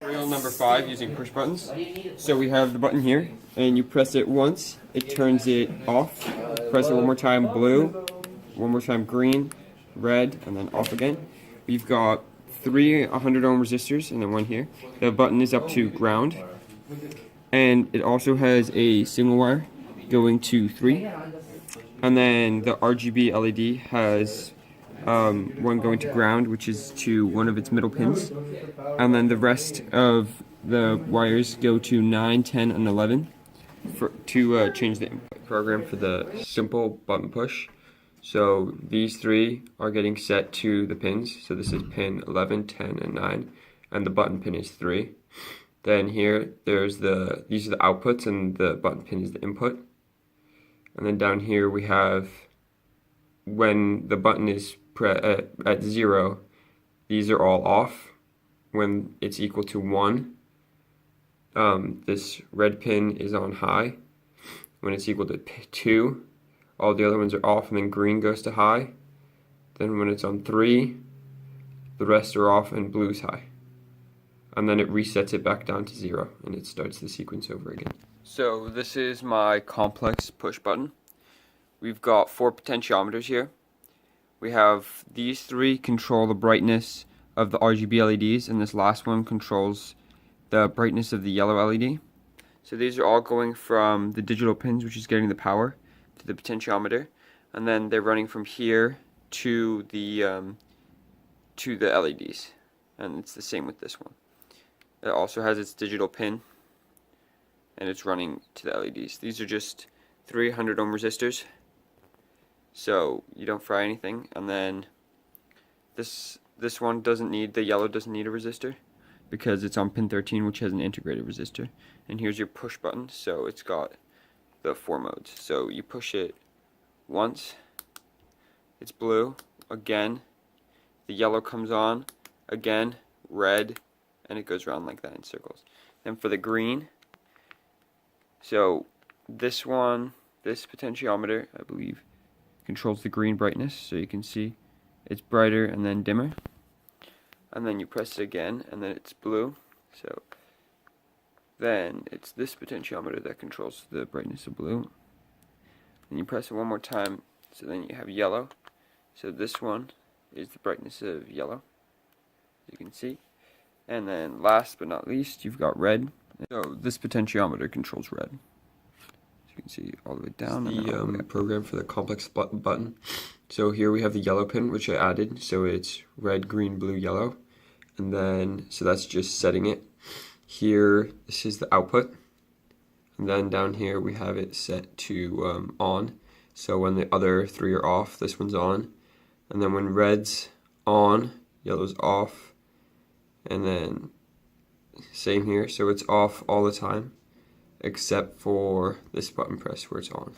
Tutorial number 5 using push buttons. So we have the button here, and you press it once, it turns it off. Press it one more time, blue, one more time, green, red, and then off again. We've got 3 100 ohm resistors, and then one here. The button is up to ground, and it also has a single wire going to 3. And then the RGB LED has one going to ground, which is to one of its middle pins, and then the rest of the wires go to 9, 10, and 11 to change the input program for the simple button push. So these 3 are getting set to the pins. So this is pin 11, 10, and 9, and the button pin is 3. Then here, these are the outputs, and the button pin is the input. And then down here we have, when the button is at 0, these are all off. When it's equal to 1, this red pin is on high. When it's equal to 2, all the other ones are off, and then green goes to high. Then when it's on 3, the rest are off and blue's high. And then it resets it back down to 0, and it starts the sequence over again. So this is my complex push button. We've got 4 potentiometers here. We have these 3 control the brightness of the RGB LEDs, and this last one controls the brightness of the yellow LED. So these are all going from the digital pins, which is getting the power, to the potentiometer, and then they're running from here to the LEDs, and it's the same with this one. It also has its digital pin, and it's running to the LEDs. These are just 300 ohm resistors, so you don't fry anything. And then this one doesn't need, the yellow doesn't need a resistor because it's on pin 13, which has an integrated resistor. And here's your push button. So it's got the 4 modes. So you push it once, it's blue, again, the yellow comes on, again, red, and it goes around like that in circles. Then for the green, so this one, this potentiometer, I believe, controls the green brightness, so you can see it's brighter and then dimmer. And then you press it again, and then it's blue. So then it's this potentiometer that controls the brightness of blue. Then you press it one more time, so then you have yellow. So this one is the brightness of yellow, as you can see. And then last but not least, you've got red. So this potentiometer controls red. You can see all the way down. The program for the complex button. So here we have the yellow pin, which I added. So it's red, green, blue, yellow. And then, so that's just setting it. Here, this is the output. And then down here we have it set to on. So when the other 3 are off, this one's on. And then when red's on, yellow's off. And then same here, so it's off all the time, except for this button press where it's on.